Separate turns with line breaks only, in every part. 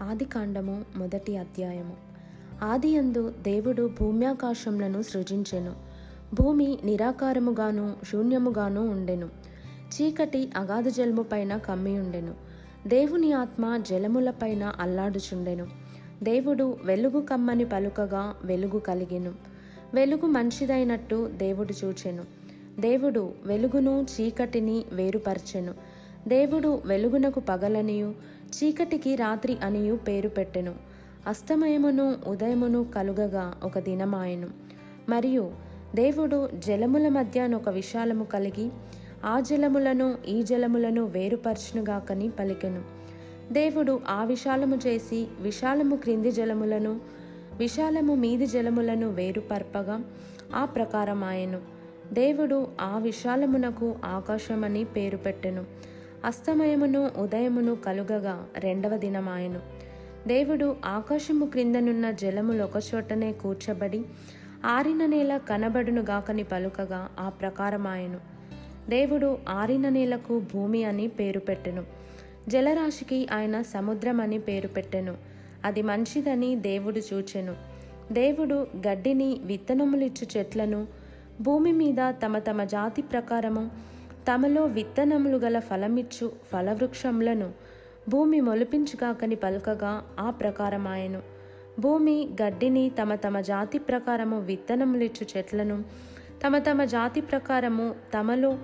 ఆదికాండము మొదటి అధ్యాయము. ఆదియందు దేవుడు భూమ్యాకాశములను సృజించెను. భూమి నిరాకారముగాను శూన్యముగాను ఉండెను. చీకటి అగాధ జలము పైన కమ్మియుండెను. దేవుని ఆత్మ జలములపైన అల్లాడుచుండెను. దేవుడు వెలుగు కమ్మని పలుకగా వెలుగు కలిగెను. వెలుగు మంచిదైనట్టు దేవుడు చూచెను. దేవుడు వెలుగును చీకటిని వేరుపరచెను. దేవుడు వెలుగునకు పగలనియు చీకటికి రాత్రి అనియు పేరు పెట్టెను. అస్తమయమును ఉదయమును కలుగగా ఒక దినమాయెను. మరియు దేవుడు జలముల మధ్యనొక విశాలము కలిగి ఆ జలములను ఈ జలములను వేరుపరచునుగాకని పలికెను. దేవుడు ఆ విశాలము చేసి విశాలము క్రింది జలములను విశాలము మీది జలములను వేరుపర్పగా ఆ ప్రకారమాయెను. దేవుడు ఆ విశాలమునకు ఆకాశమని పేరు పెట్టెను. అస్తమయమును ఉదయమును కలుగగా రెండవ దినమాయెను. దేవుడు ఆకాశము క్రిందనున్న జలములు ఒకచోటనే కూర్చబడి ఆరిన నేల కనబడునుగాకని పలుకగా ఆ ప్రకారమాయెను. దేవుడు ఆరిన నేలకు భూమి అని పేరు పెట్టెను. జలరాశికి ఆయన సముద్రం అని పేరు పెట్టెను. అది మంచిదని దేవుడు చూచెను. దేవుడు గడ్డిని విత్తనములిచ్చు చెట్లను భూమి మీద తమ తమ జాతి ప్రకారము తమలో విత్తనములు గల ఫలమిచ్చు ఫలవృక్షములను భూమి మొలిపించుగాకని పలుకగా ఆ ప్రకారమాయెను. భూమి గడ్డిని తమ తమ జాతి ప్రకారము విత్తనములిచ్చు చెట్లను తమ తమ జాతి ప్రకారము తమలో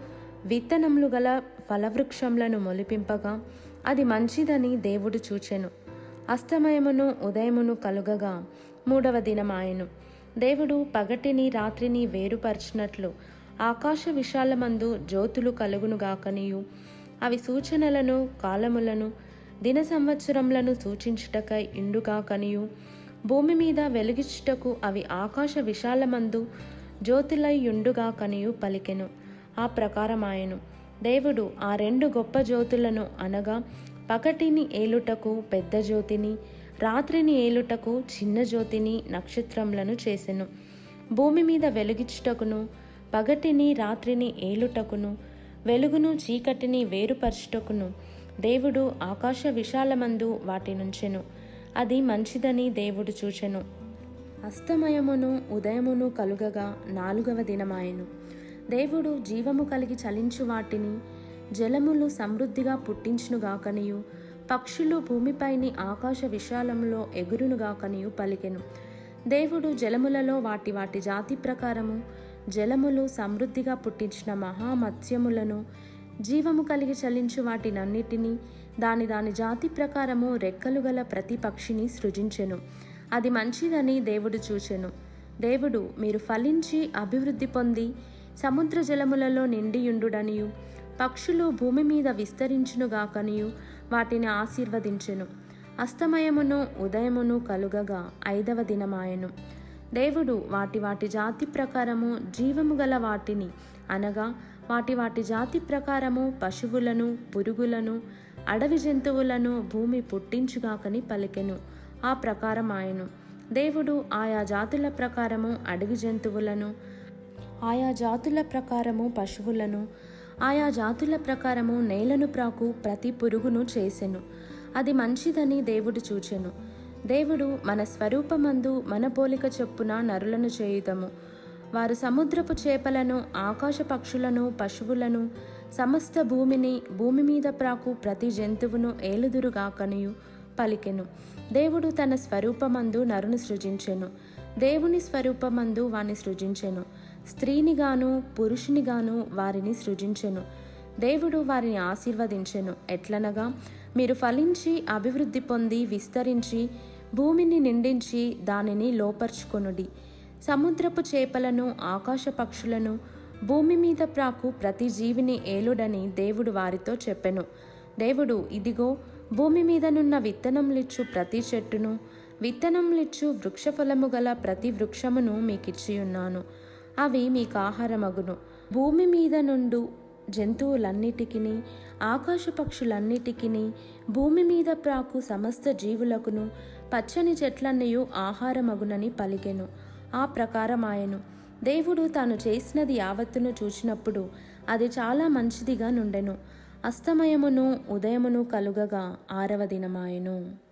విత్తనములు గల ఫలవృక్షములను మొలిపింపగా అది మంచిదని దేవుడు చూచెను. అస్తమయమును ఉదయమును కలుగగా మూడవ దినమాయెను. దేవుడు పగటిని రాత్రిని వేరుపరచినట్లు ఆకాశ విశాలమందు జ్యోతులు కలుగునుగాకనియు అవి సూచనలను కాలములను దిన సంవత్సరములను సూచించుటకై ఇండుగాకనియు భూమి మీద వెలుగిచ్చుటకు అవి ఆకాశ విశాలమందు జ్యోతులై యుండుగాకనియు పలికెను. ఆ ప్రకారమాయెను. దేవుడు ఆ రెండు గొప్ప జ్యోతులను అనగా పగటిని ఏలుటకు పెద్ద జ్యోతిని రాత్రిని ఏలుటకు చిన్న జ్యోతిని నక్షత్రములను చేసెను. భూమి మీద వెలుగిచ్చుటకును పగటిని రాత్రిని ఏలుటకును వెలుగును చీకటిని వేరుపరచుటకును దేవుడు ఆకాశ విశాలమందు వాటి నుంచెను. అది మంచిదని దేవుడు చూచెను. అస్తమయమును ఉదయమును కలుగగా నాలుగవ దినమాయెను. దేవుడు జీవము కలిగి చలించు వాటిని జలములు సమృద్ధిగా పుట్టించునుగాకనియు పక్షులు భూమిపైని ఆకాశ విశాలంలో ఎగురునుగాకనియు పలికెను. దేవుడు జలములలో వాటి వాటి జాతి ప్రకారము జలములు సమృద్ధిగా పుట్టించిన మహామత్స్యములను జీవము కలిగి చలించు వాటినన్నిటినీ దాని దాని జాతి ప్రకారము రెక్కలు గల ప్రతి పక్షిని సృజించెను. అది మంచిదని దేవుడు చూచెను. దేవుడు మీరు ఫలించి అభివృద్ధి పొంది సముద్ర జలములలో నిండియుండుడనియు పక్షులు భూమి మీద విస్తరించునుగాకనియు వాటిని ఆశీర్వదించెను. అస్తమయమును ఉదయమును కలుగగా ఐదవ దినమాయెను. దేవుడు వాటి వాటి జాతి ప్రకారము జీవము గల వాటిని అనగా వాటి వాటి జాతి ప్రకారము పశువులను పురుగులను అడవి జంతువులను భూమి పుట్టించుగాకని పలికెను. ఆ ప్రకారమాయెను. దేవుడు ఆయా జాతుల ప్రకారము అడవి జంతువులను ఆయా జాతుల ప్రకారము పశువులను ఆయా జాతుల ప్రకారము నేలను ప్రాకు ప్రతి పురుగును చేసెను. అది మంచిదని దేవుడు చూచెను. దేవుడు మన స్వరూపమందు మన పోలిక చొప్పున నరులను చేయుదము. వారు సముద్రపు చేపలను ఆకాశ పక్షులను పశువులను సమస్త భూమిని భూమి మీద ప్రాకు ప్రతి జంతువును ఏలుదురుగాకనియు పలికెను. దేవుడు తన స్వరూపమందు నరును సృజించెను. దేవుని స్వరూపమందు వాని సృజించెను. స్త్రీనిగాను పురుషునిగాను వారిని సృజించెను. దేవుడు వారిని ఆశీర్వదించెను. ఎట్లనగా మీరు ఫలించి అభివృద్ధి పొంది విస్తరించి భూమిని నిండించి దానిని లోపర్చుకొనుడి. సముద్రపు చేపలను ఆకాశ పక్షులను భూమి మీద ప్రాకు ప్రతి జీవిని ఏలుడని దేవుడు వారితో చెప్పెను. దేవుడు ఇదిగో భూమి మీదనున్న విత్తనములిచ్చు ప్రతి చెట్టును విత్తనములిచ్చు వృక్షఫలము గల ప్రతి వృక్షమును మీకిచ్చియున్నాను. అవి మీకు ఆహారమగును. భూమి మీద నుండు జంతువులన్నిటికిని ఆకాశ పక్షులన్నిటికిని భూమి మీద ప్రాకు సమస్త జీవులకును పచ్చని చెట్లన్నయు ఆహారమగునని పలికెను. ఆ ప్రకారమాయెను. దేవుడు తాను చేసినది యావత్తును చూచినప్పుడు అది చాలా మంచిదిగా నుండెను. అస్తమయమును ఉదయమును కలుగగా 6వ దినమాయెను.